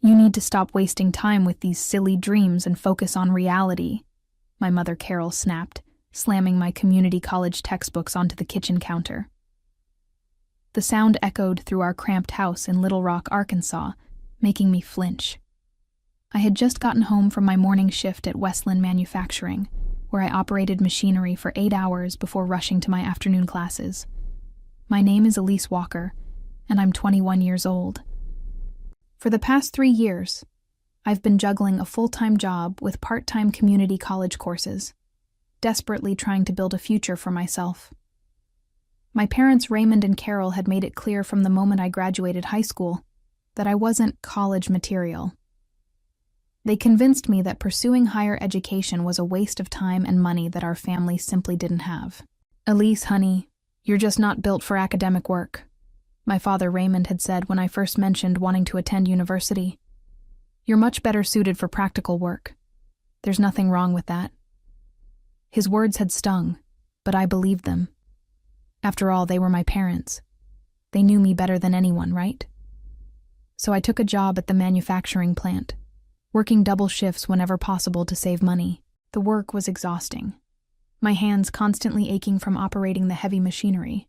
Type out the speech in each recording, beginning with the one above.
You need to stop wasting time with these silly dreams and focus on reality, my mother Carol snapped, slamming my community college textbooks onto the kitchen counter. The sound echoed through our cramped house in Little Rock, Arkansas, making me flinch. I had just gotten home from my morning shift at Westland Manufacturing, where I operated machinery for 8 hours before rushing to my afternoon classes. My name is Elise Walker, and I'm 21 years old. For the past 3 years, I've been juggling a full-time job with part-time community college courses, desperately trying to build a future for myself. My parents Raymond and Carol had made it clear from the moment I graduated high school that I wasn't college material. They convinced me that pursuing higher education was a waste of time and money that our family simply didn't have. "Elise, honey, you're just not built for academic work," my father Raymond had said when I first mentioned wanting to attend university. "You're much better suited for practical work. There's nothing wrong with that." His words had stung, but I believed them. After all, they were my parents. They knew me better than anyone, right? So I took a job at the manufacturing plant, working double shifts whenever possible to save money. The work was exhausting, my hands constantly aching from operating the heavy machinery.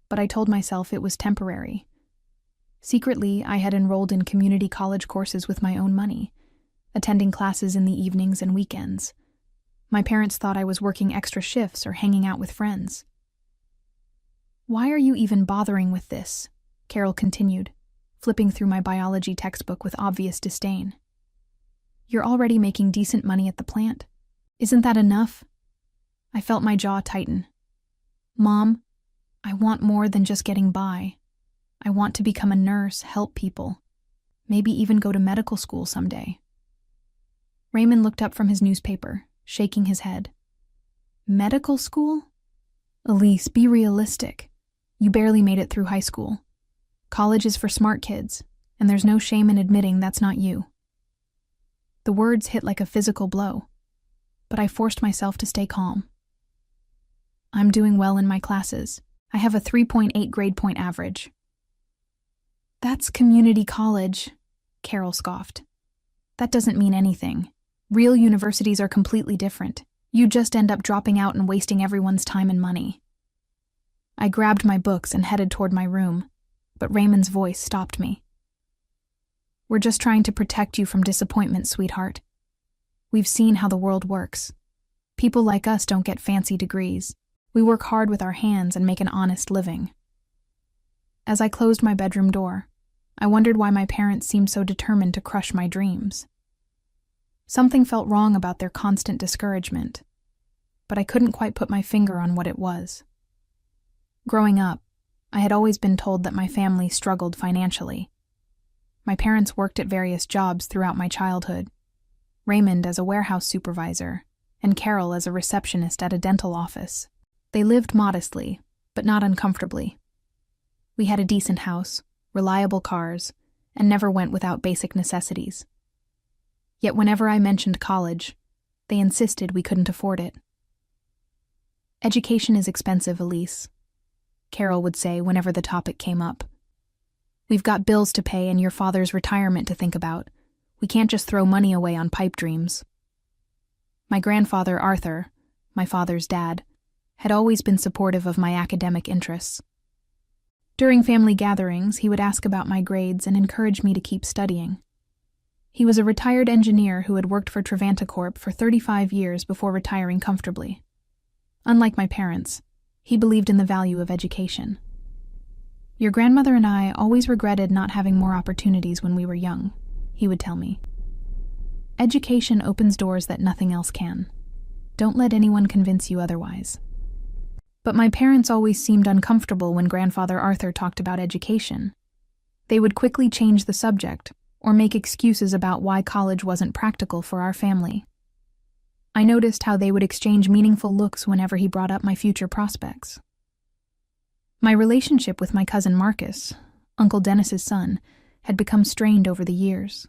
But I told myself it was temporary. Secretly, I had enrolled in community college courses with my own money, attending classes in the evenings and weekends. My parents thought I was working extra shifts or hanging out with friends. "Why are you even bothering with this?" Carol continued, flipping through my biology textbook with obvious disdain. "You're already making decent money at the plant. Isn't that enough?" I felt my jaw tighten. "Mom, I want more than just getting by. I want to become a nurse, help people, maybe even go to medical school someday." Raymond looked up from his newspaper, shaking his head. "Medical school? Elise, be realistic. You barely made it through high school. College is for smart kids, and there's no shame in admitting that's not you." The words hit like a physical blow, but I forced myself to stay calm. "I'm doing well in my classes. I have a 3.8 grade point average." "That's community college," Carol scoffed. "That doesn't mean anything. Real universities are completely different. You just end up dropping out and wasting everyone's time and money." I grabbed my books and headed toward my room, but Raymond's voice stopped me. "We're just trying to protect you from disappointment, sweetheart. We've seen how the world works. People like us don't get fancy degrees. We work hard with our hands and make an honest living." As I closed my bedroom door, I wondered why my parents seemed so determined to crush my dreams. Something felt wrong about their constant discouragement, but I couldn't quite put my finger on what it was. Growing up, I had always been told that my family struggled financially. My parents worked at various jobs throughout my childhood, Raymond as a warehouse supervisor, and Carol as a receptionist at a dental office. They lived modestly, but not uncomfortably. We had a decent house, reliable cars, and never went without basic necessities. Yet whenever I mentioned college, they insisted we couldn't afford it. "Education is expensive, Elise," Carol would say whenever the topic came up. "We've got bills to pay and your father's retirement to think about. We can't just throw money away on pipe dreams." My grandfather, Arthur, my father's dad, had always been supportive of my academic interests. During family gatherings, he would ask about my grades and encourage me to keep studying. He was a retired engineer who had worked for Trevanta Corp for 35 years before retiring comfortably. Unlike my parents, he believed in the value of education. "Your grandmother and I always regretted not having more opportunities when we were young," he would tell me. "Education opens doors that nothing else can. Don't let anyone convince you otherwise." But my parents always seemed uncomfortable when Grandfather Arthur talked about education. They would quickly change the subject, or make excuses about why college wasn't practical for our family. I noticed how they would exchange meaningful looks whenever he brought up my future prospects. My relationship with my cousin Marcus, Uncle Dennis's son, had become strained over the years.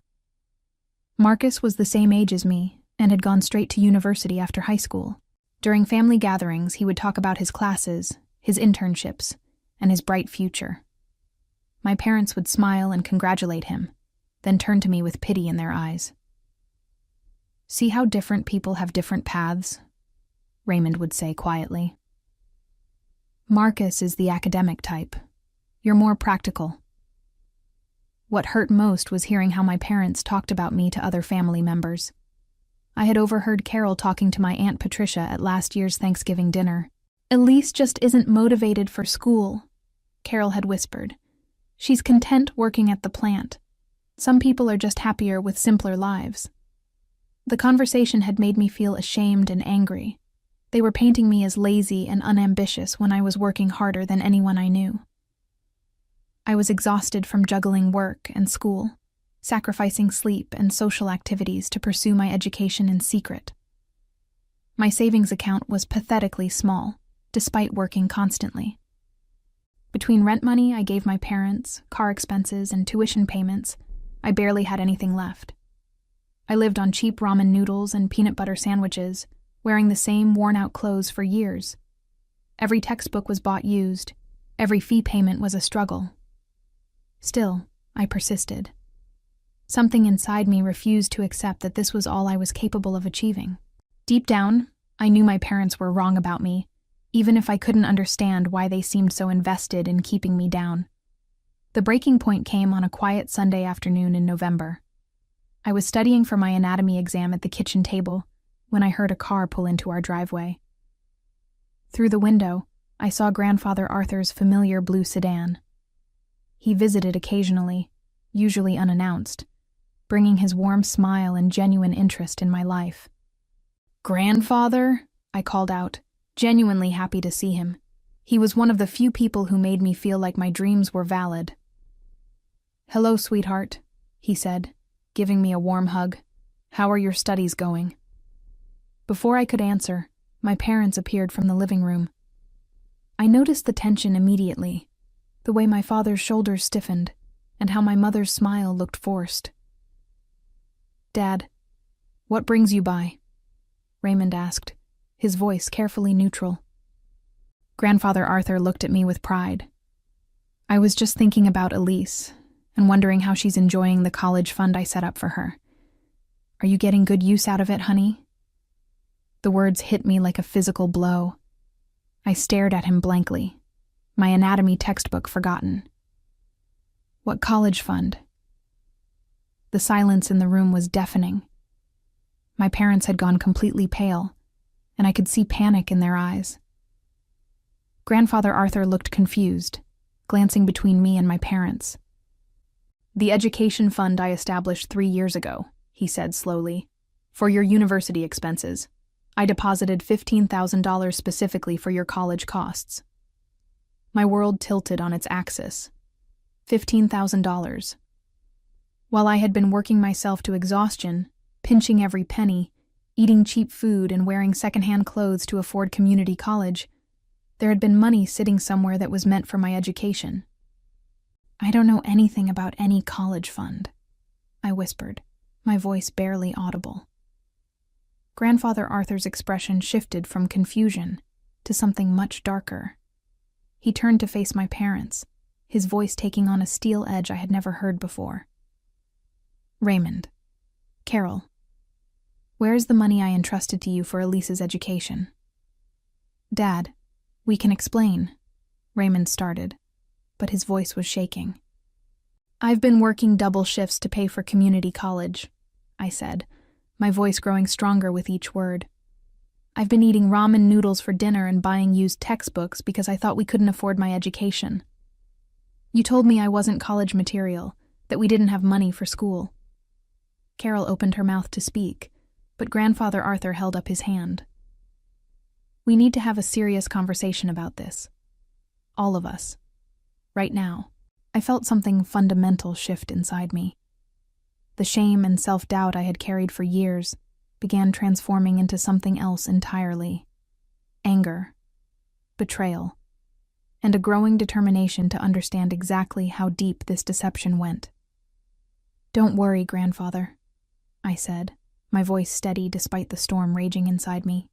Marcus was the same age as me and had gone straight to university after high school. During family gatherings, he would talk about his classes, his internships, and his bright future. My parents would smile and congratulate him, then turned to me with pity in their eyes. "See how different people have different paths?" Raymond would say quietly. "Marcus is the academic type. You're more practical." What hurt most was hearing how my parents talked about me to other family members. I had overheard Carol talking to my Aunt Patricia at last year's Thanksgiving dinner. "Elise just isn't motivated for school," Carol had whispered. "She's content working at the plant. Some people are just happier with simpler lives." The conversation had made me feel ashamed and angry. They were painting me as lazy and unambitious when I was working harder than anyone I knew. I was exhausted from juggling work and school, sacrificing sleep and social activities to pursue my education in secret. My savings account was pathetically small, despite working constantly. Between rent money I gave my parents, car expenses, and tuition payments, I barely had anything left. I lived on cheap ramen noodles and peanut butter sandwiches, wearing the same worn-out clothes for years. Every textbook was bought used. Every fee payment was a struggle. Still, I persisted. Something inside me refused to accept that this was all I was capable of achieving. Deep down, I knew my parents were wrong about me, even if I couldn't understand why they seemed so invested in keeping me down. The breaking point came on a quiet Sunday afternoon in November. I was studying for my anatomy exam at the kitchen table when I heard a car pull into our driveway. Through the window, I saw Grandfather Arthur's familiar blue sedan. He visited occasionally, usually unannounced, bringing his warm smile and genuine interest in my life. "Grandfather?" I called out, genuinely happy to see him. He was one of the few people who made me feel like my dreams were valid. "Hello, sweetheart," he said, giving me a warm hug. "How are your studies going?" Before I could answer, my parents appeared from the living room. I noticed the tension immediately, the way my father's shoulders stiffened, and how my mother's smile looked forced. "Dad, what brings you by?" Raymond asked, his voice carefully neutral. Grandfather Arthur looked at me with pride. "I was just thinking about Elise, and wondering how she's enjoying the college fund I set up for her. Are you getting good use out of it, honey?" The words hit me like a physical blow. I stared at him blankly, my anatomy textbook forgotten. "What college fund?" The silence in the room was deafening. My parents had gone completely pale, and I could see panic in their eyes. Grandfather Arthur looked confused, glancing between me and my parents. "The education fund I established 3 years ago," he said slowly, "for your university expenses. I deposited $15,000 specifically for your college costs." My world tilted on its axis. $15,000. While I had been working myself to exhaustion, pinching every penny, eating cheap food and wearing secondhand clothes to afford community college, there had been money sitting somewhere that was meant for my education. "I don't know anything about any college fund," I whispered, my voice barely audible. Grandfather Arthur's expression shifted from confusion to something much darker. He turned to face my parents, his voice taking on a steel edge I had never heard before. "Raymond, Carol, where is the money I entrusted to you for Elise's education?" "Dad, we can explain," Raymond started, but his voice was shaking. "I've been working double shifts to pay for community college," I said, my voice growing stronger with each word. "I've been eating ramen noodles for dinner and buying used textbooks because I thought we couldn't afford my education. You told me I wasn't college material, that we didn't have money for school." Carol opened her mouth to speak, but Grandfather Arthur held up his hand. "We need to have a serious conversation about this. All of us. Right now." I felt something fundamental shift inside me. The shame and self-doubt I had carried for years began transforming into something else entirely. Anger, betrayal, and a growing determination to understand exactly how deep this deception went. "Don't worry, Grandfather," I said, my voice steady despite the storm raging inside me.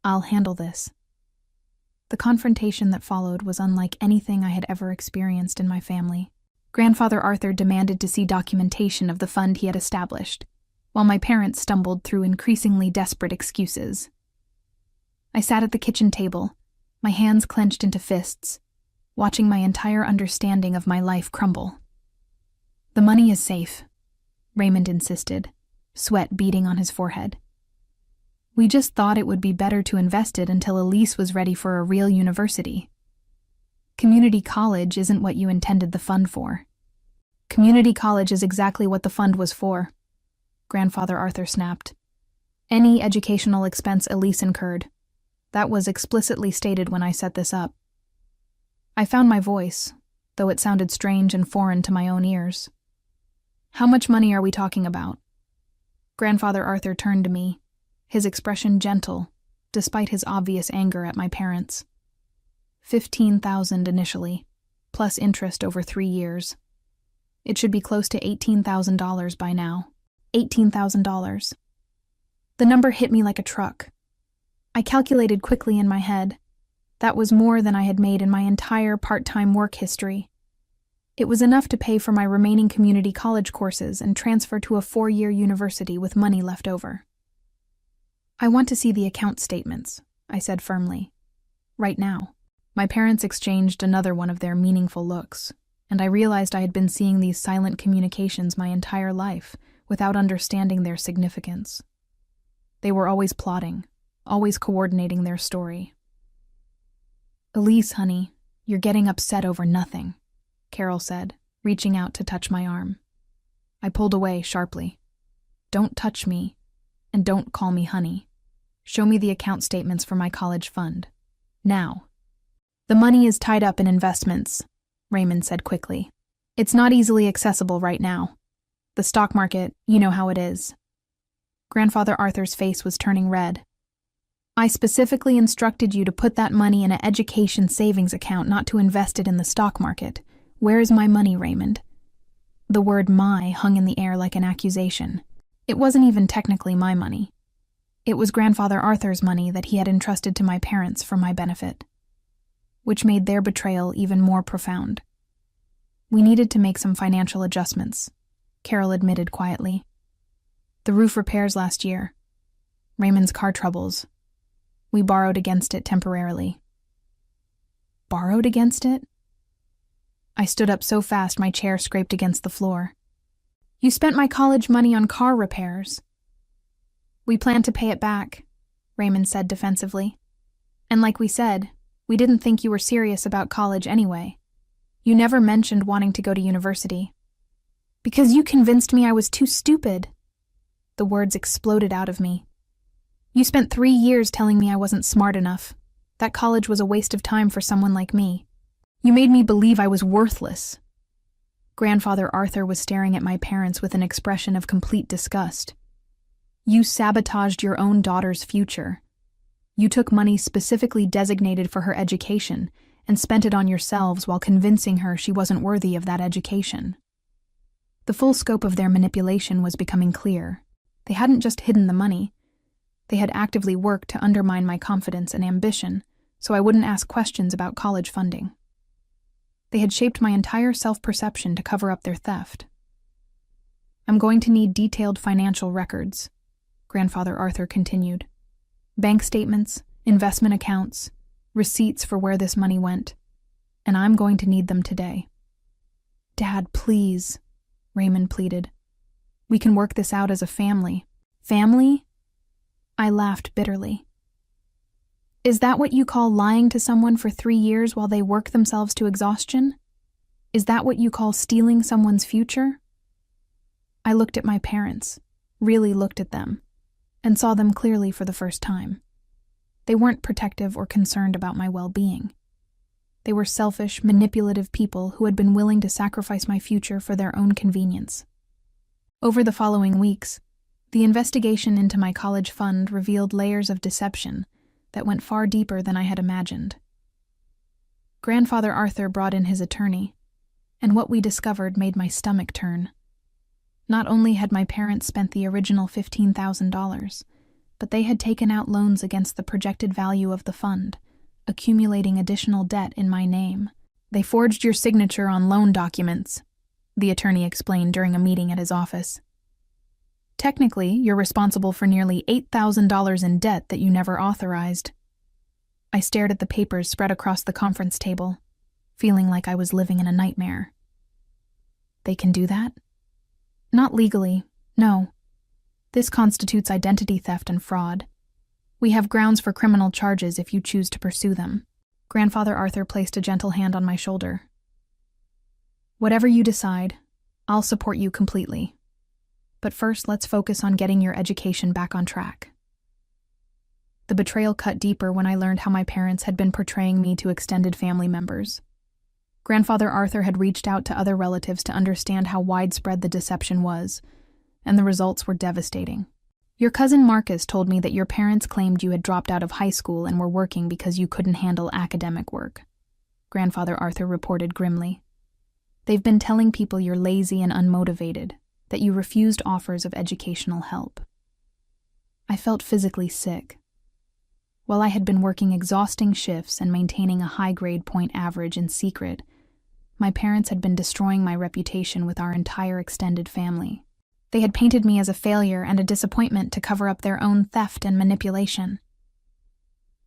"I'll handle this." The confrontation that followed was unlike anything I had ever experienced in my family. Grandfather Arthur demanded to see documentation of the fund he had established, while my parents stumbled through increasingly desperate excuses. I sat at the kitchen table, my hands clenched into fists, watching my entire understanding of my life crumble. "The money is safe," Raymond insisted, sweat beading on his forehead. "We just thought it would be better to invest it until Elise was ready for a real university. Community college isn't what you intended the fund for." "Community college is exactly what the fund was for," Grandfather Arthur snapped. "Any educational expense Elise incurred. That was explicitly stated when I set this up." I found my voice, though it sounded strange and foreign to my own ears. "How much money are we talking about?" Grandfather Arthur turned to me, his expression gentle, despite his obvious anger at my parents. 15,000 initially, plus interest over 3 years. It should be close to $18,000 by now. $18,000. The number hit me like a truck. I calculated quickly in my head. That was more than I had made in my entire part-time work history. It was enough to pay for my remaining community college courses and transfer to a 4-year university with money left over. "I want to see the account statements," I said firmly. "Right now." My parents exchanged another one of their meaningful looks, and I realized I had been seeing these silent communications my entire life without understanding their significance. They were always plotting, always coordinating their story. "Elise, honey, you're getting upset over nothing," Carol said, reaching out to touch my arm. I pulled away sharply. "Don't touch me, and don't call me honey. Show me the account statements for my college fund. Now." "The money is tied up in investments," Raymond said quickly. "It's not easily accessible right now. The stock market, you know how it is." Grandfather Arthur's face was turning red. "I specifically instructed you to put that money in an education savings account, not to invest it in the stock market. Where is my money, Raymond?" The word "my" hung in the air like an accusation. It wasn't even technically my money. It was Grandfather Arthur's money that he had entrusted to my parents for my benefit, which made their betrayal even more profound. "We needed to make some financial adjustments," Carol admitted quietly. "The roof repairs last year. Raymond's car troubles. We borrowed against it temporarily." "Borrowed against it?" I stood up so fast my chair scraped against the floor. "You spent my college money on car repairs." "We plan to pay it back," Raymond said defensively. "And like we said, we didn't think you were serious about college anyway. You never mentioned wanting to go to university." "Because you convinced me I was too stupid." The words exploded out of me. "You spent 3 years telling me I wasn't smart enough, that college was a waste of time for someone like me. You made me believe I was worthless." Grandfather Arthur was staring at my parents with an expression of complete disgust. "You sabotaged your own daughter's future. You took money specifically designated for her education and spent it on yourselves while convincing her she wasn't worthy of that education." The full scope of their manipulation was becoming clear. They hadn't just hidden the money. They had actively worked to undermine my confidence and ambition so I wouldn't ask questions about college funding. They had shaped my entire self-perception to cover up their theft. "I'm going to need detailed financial records," Grandfather Arthur continued. "Bank statements, investment accounts, receipts for where this money went. And I'm going to need them today." "Dad, please," Raymond pleaded. "We can work this out as a family." "Family?" I laughed bitterly. "Is that what you call lying to someone for 3 years while they work themselves to exhaustion? Is that what you call stealing someone's future?" I looked at my parents, really looked at them, and saw them clearly for the first time. They weren't protective or concerned about my well-being. They were selfish, manipulative people who had been willing to sacrifice my future for their own convenience. Over the following weeks, the investigation into my college fund revealed layers of deception that went far deeper than I had imagined. Grandfather Arthur brought in his attorney, and what we discovered made my stomach turn. Not only had my parents spent the original $15,000, but they had taken out loans against the projected value of the fund, accumulating additional debt in my name. "They forged your signature on loan documents," the attorney explained during a meeting at his office. Technically, you're responsible for nearly $8,000 in debt that you never authorized. I stared at the papers spread across the conference table, feeling like I was living in a nightmare. They can do that? Not legally, no. This constitutes identity theft and fraud. We have grounds for criminal charges if you choose to pursue them. Grandfather Arthur placed a gentle hand on my shoulder. Whatever you decide, I'll support you completely. But first, let's focus on getting your education back on track. The betrayal cut deeper when I learned how my parents had been portraying me to extended family members. Grandfather Arthur had reached out to other relatives to understand how widespread the deception was, and the results were devastating. Your cousin Marcus told me that your parents claimed you had dropped out of high school and were working because you couldn't handle academic work. Grandfather Arthur reported grimly. They've been telling people you're lazy and unmotivated, that you refused offers of educational help. I felt physically sick. While I had been working exhausting shifts and maintaining a high-grade point average in secret, my parents had been destroying my reputation with our entire extended family. They had painted me as a failure and a disappointment to cover up their own theft and manipulation.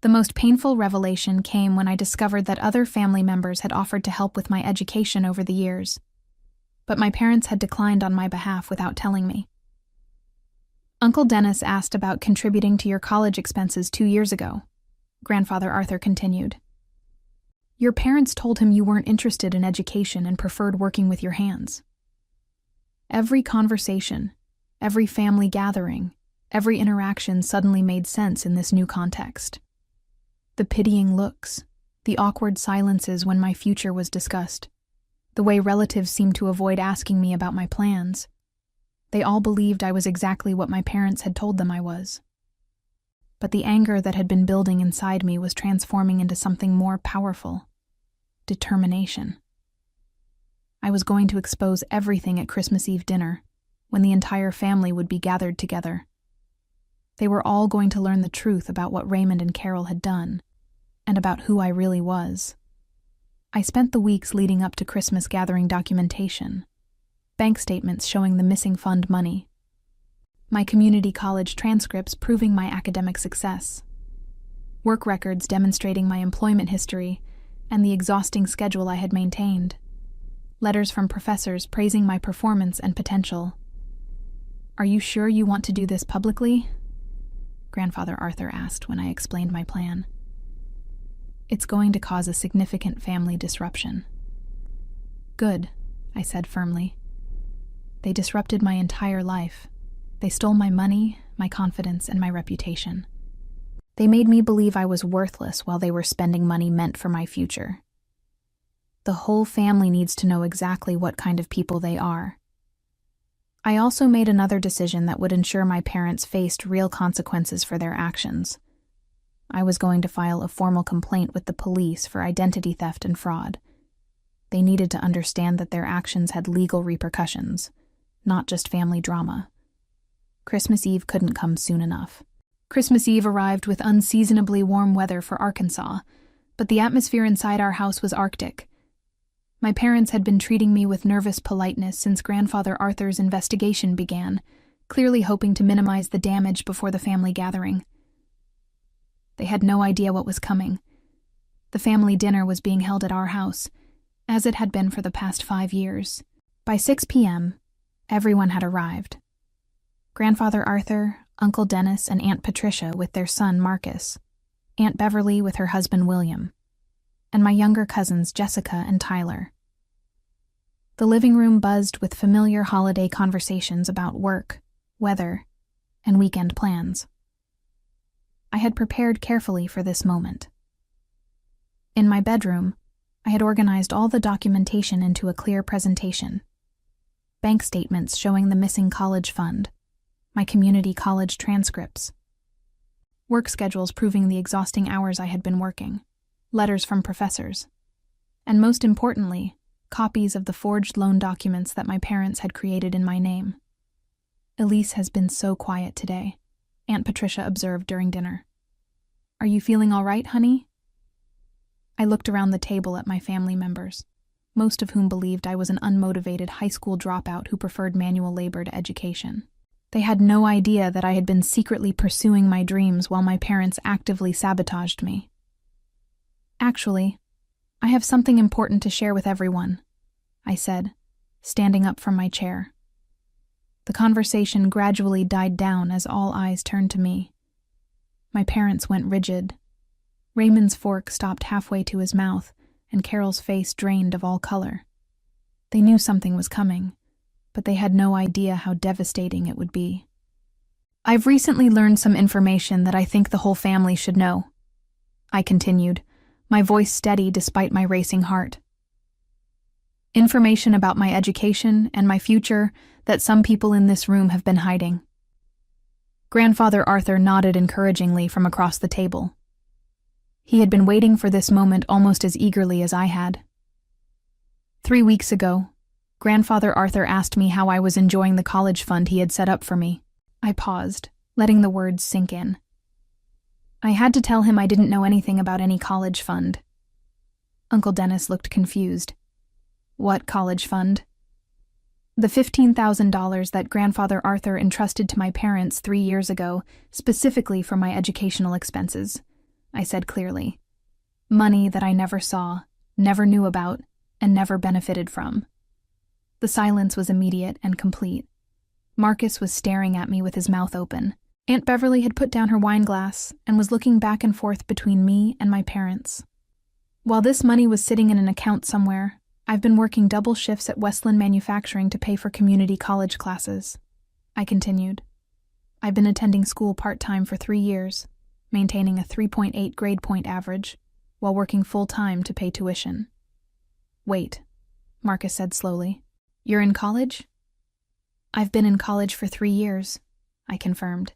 The most painful revelation came when I discovered that other family members had offered to help with my education over the years. But my parents had declined on my behalf without telling me. Uncle Dennis asked about contributing to your college expenses 2 years ago. Grandfather Arthur continued. Your parents told him you weren't interested in education and preferred working with your hands. Every conversation, every family gathering, every interaction suddenly made sense in this new context. The pitying looks, the awkward silences when my future was discussed, the way relatives seemed to avoid asking me about my plans. They all believed I was exactly what my parents had told them I was. But the anger that had been building inside me was transforming into something more powerful: determination. I was going to expose everything at Christmas Eve dinner, when the entire family would be gathered together. They were all going to learn the truth about what Raymond and Carol had done, and about who I really was. I spent the weeks leading up to Christmas gathering documentation, bank statements showing the missing fund money, my community college transcripts proving my academic success, work records demonstrating my employment history and the exhausting schedule I had maintained, letters from professors praising my performance and potential. Are you sure you want to do this publicly? Grandfather Arthur asked when I explained my plan. It's going to cause a significant family disruption. Good, I said firmly. They disrupted my entire life. They stole my money, my confidence, and my reputation. They made me believe I was worthless while they were spending money meant for my future. The whole family needs to know exactly what kind of people they are. I also made another decision that would ensure my parents faced real consequences for their actions. I was going to file a formal complaint with the police for identity theft and fraud. They needed to understand that their actions had legal repercussions, not just family drama. Christmas Eve couldn't come soon enough. Christmas Eve arrived with unseasonably warm weather for Arkansas, but the atmosphere inside our house was Arctic. My parents had been treating me with nervous politeness since Grandfather Arthur's investigation began, clearly hoping to minimize the damage before the family gathering. They had no idea what was coming. The family dinner was being held at our house, as it had been for the past 5 years. By 6 p.m., everyone had arrived. Grandfather Arthur, Uncle Dennis, and Aunt Patricia with their son Marcus, Aunt Beverly with her husband William, and my younger cousins Jessica and Tyler. The living room buzzed with familiar holiday conversations about work, weather, and weekend plans. I had prepared carefully for this moment. In my bedroom, I had organized all the documentation into a clear presentation. Bank statements showing the missing college fund, my community college transcripts, work schedules proving the exhausting hours I had been working, letters from professors, and most importantly, copies of the forged loan documents that my parents had created in my name. Elise has been so quiet today, Aunt Patricia observed during dinner. Are you feeling all right, honey? I looked around the table at my family members. most of whom believed I was an unmotivated high school dropout who preferred manual labor to education. They had no idea that I had been secretly pursuing my dreams while my parents actively sabotaged me. Actually, I have something important to share with everyone, I said, standing up from my chair. The conversation gradually died down as all eyes turned to me. My parents went rigid. Raymond's fork stopped halfway to his mouth, and Carol's face drained of all color. They knew something was coming, but they had no idea how devastating it would be. I've recently learned some information that I think the whole family should know, I continued, my voice steady despite my racing heart. Information about my education and my future that some people in this room have been hiding. Grandfather Arthur nodded encouragingly from across the table. He had been waiting for this moment almost as eagerly as I had. 3 weeks ago, Grandfather Arthur asked me how I was enjoying the college fund he had set up for me. I paused, letting the words sink in. I had to tell him I didn't know anything about any college fund. Uncle Dennis looked confused. What college fund? The $15,000 that Grandfather Arthur entrusted to my parents 3 years ago, specifically for my educational expenses, I said clearly. Money that I never saw, never knew about, and never benefited from. The silence was immediate and complete. Marcus was staring at me with his mouth open. Aunt Beverly had put down her wine glass and was looking back and forth between me and my parents. While this money was sitting in an account somewhere, I've been working double shifts at Westland Manufacturing to pay for community college classes, I continued. I've been attending school part-time for 3 years, maintaining a 3.8 grade point average, while working full-time to pay tuition. Wait, Marcus said slowly. You're in college? I've been in college for 3 years, I confirmed.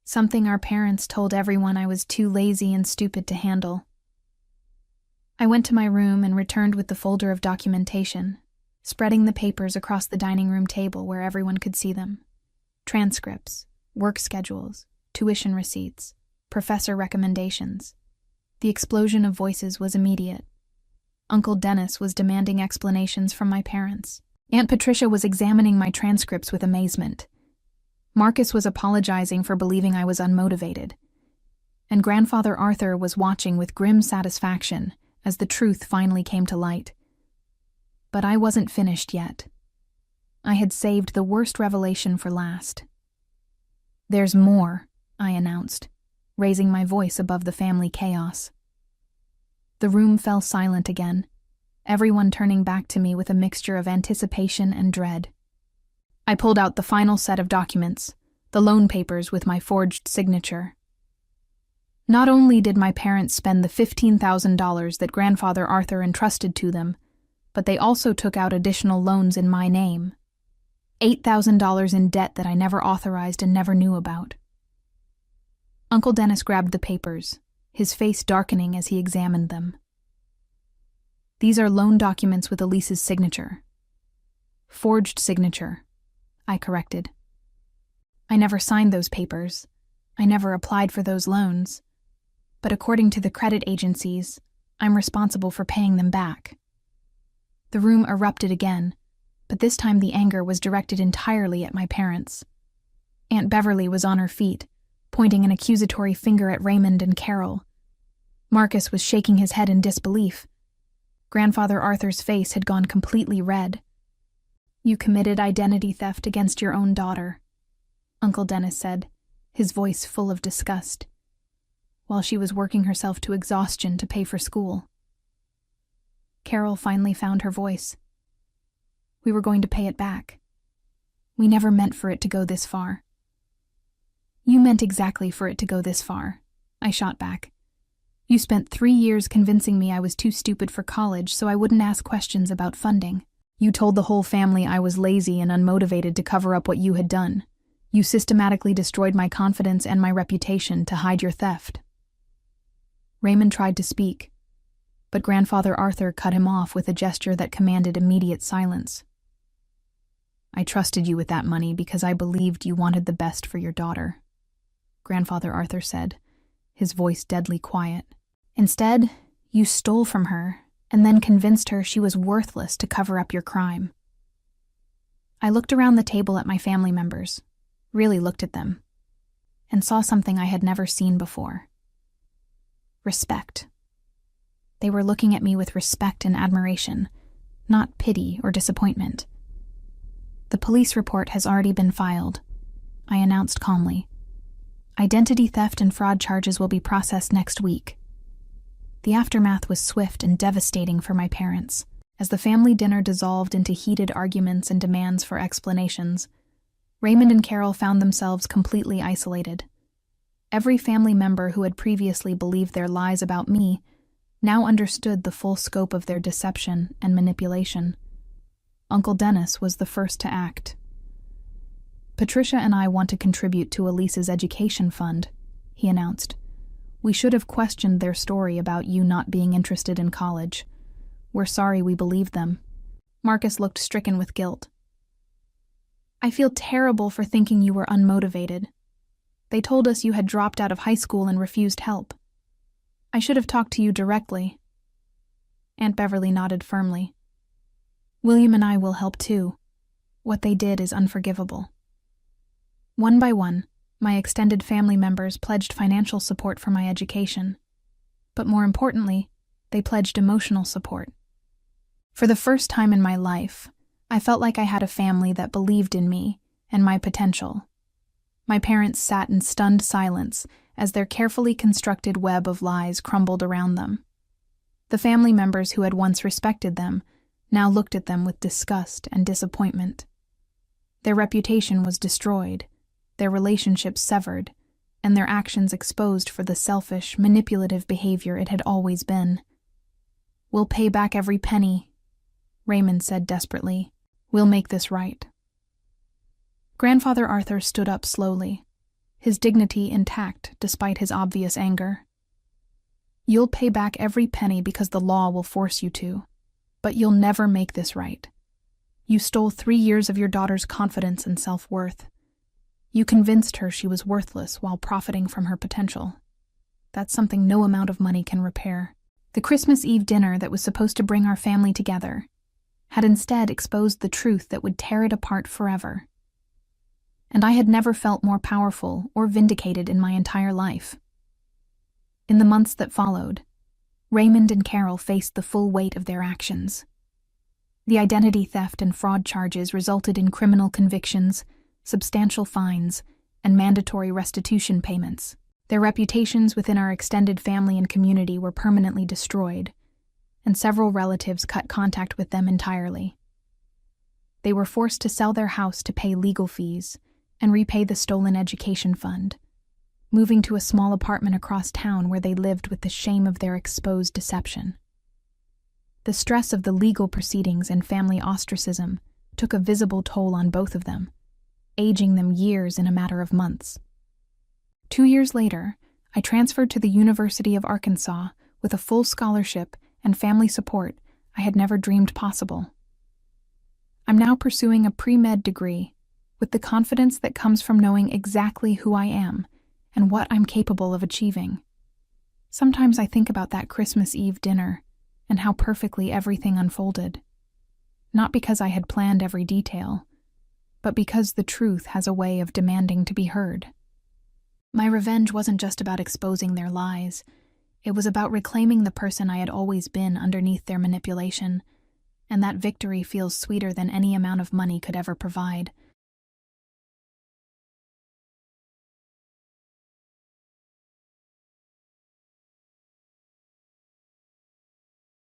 Something our parents told everyone I was too lazy and stupid to handle. I went to my room and returned with the folder of documentation, spreading the papers across the dining room table where everyone could see them. Transcripts, work schedules, tuition receipts, professor recommendations. The explosion of voices was immediate. Uncle Dennis was demanding explanations from my parents. Aunt Patricia was examining my transcripts with amazement. Marcus was apologizing for believing I was unmotivated. And Grandfather Arthur was watching with grim satisfaction as the truth finally came to light. But I wasn't finished yet. I had saved the worst revelation for last. There's more, I announced, raising my voice above the family chaos. The room fell silent again, everyone turning back to me with a mixture of anticipation and dread. I pulled out the final set of documents, the loan papers with my forged signature. Not only did my parents spend the $15,000 that Grandfather Arthur entrusted to them, but they also took out additional loans in my name. $8,000 in debt that I never authorized and never knew about. Uncle Dennis grabbed the papers, his face darkening as he examined them. These are loan documents with Elise's signature. Forged signature, I corrected. I never signed those papers. I never applied for those loans. But according to the credit agencies, I'm responsible for paying them back. The room erupted again, but this time the anger was directed entirely at my parents. Aunt Beverly was on her feet, pointing an accusatory finger at Raymond and Carol. Marcus was shaking his head in disbelief. Grandfather Arthur's face had gone completely red. You committed identity theft against your own daughter, Uncle Dennis said, his voice full of disgust, while she was working herself to exhaustion to pay for school. Carol finally found her voice. We were going to pay it back. We never meant for it to go this far. You meant exactly for it to go this far, I shot back. You spent 3 years convincing me I was too stupid for college so I wouldn't ask questions about funding. You told the whole family I was lazy and unmotivated to cover up what you had done. You systematically destroyed my confidence and my reputation to hide your theft. Raymond tried to speak, but Grandfather Arthur cut him off with a gesture that commanded immediate silence. I trusted you with that money because I believed you wanted the best for your daughter, Grandfather Arthur said, his voice deadly quiet. Instead, you stole from her and then convinced her she was worthless to cover up your crime. I looked around the table at my family members, really looked at them, and saw something I had never seen before. Respect. They were looking at me with respect and admiration, not pity or disappointment. "The police report has already been filed," I announced calmly. "Identity theft and fraud charges will be processed next week." The aftermath was swift and devastating for my parents. As the family dinner dissolved into heated arguments and demands for explanations, Raymond and Carol found themselves completely isolated. Every family member who had previously believed their lies about me now understood the full scope of their deception and manipulation. Uncle Dennis was the first to act. "Patricia and I want to contribute to Elise's education fund," he announced. "We should have questioned their story about you not being interested in college. We're sorry we believed them." Marcus looked stricken with guilt. "I feel terrible for thinking you were unmotivated. They told us you had dropped out of high school and refused help. I should have talked to you directly." Aunt Beverly nodded firmly. "William and I will help too. What they did is unforgivable." One by one, my extended family members pledged financial support for my education. But more importantly, they pledged emotional support. For the first time in my life, I felt like I had a family that believed in me and my potential. My parents sat in stunned silence as their carefully constructed web of lies crumbled around them. The family members who had once respected them now looked at them with disgust and disappointment. Their reputation was destroyed, their relationships severed, and their actions exposed for the selfish, manipulative behavior it had always been. "We'll pay back every penny," Raymond said desperately. "We'll make this right." Grandfather Arthur stood up slowly, his dignity intact despite his obvious anger. "You'll pay back every penny because the law will force you to, but you'll never make this right. You stole 3 years of your daughter's confidence and self-worth. You convinced her she was worthless while profiting from her potential. That's something no amount of money can repair." The Christmas Eve dinner that was supposed to bring our family together had instead exposed the truth that would tear it apart forever. And I had never felt more powerful or vindicated in my entire life. In the months that followed, Raymond and Carol faced the full weight of their actions. The identity theft and fraud charges resulted in criminal convictions, substantial fines, and mandatory restitution payments. Their reputations within our extended family and community were permanently destroyed, and several relatives cut contact with them entirely. They were forced to sell their house to pay legal fees and repay the stolen education fund, moving to a small apartment across town where they lived with the shame of their exposed deception. The stress of the legal proceedings and family ostracism took a visible toll on both of them, aging them years in a matter of months. 2 years later, I transferred to the University of Arkansas with a full scholarship and family support I had never dreamed possible. I'm now pursuing a pre-med degree with the confidence that comes from knowing exactly who I am and what I'm capable of achieving. Sometimes I think about that Christmas Eve dinner and how perfectly everything unfolded. Not because I had planned every detail, but because the truth has a way of demanding to be heard. My revenge wasn't just about exposing their lies. It was about reclaiming the person I had always been underneath their manipulation, and that victory feels sweeter than any amount of money could ever provide.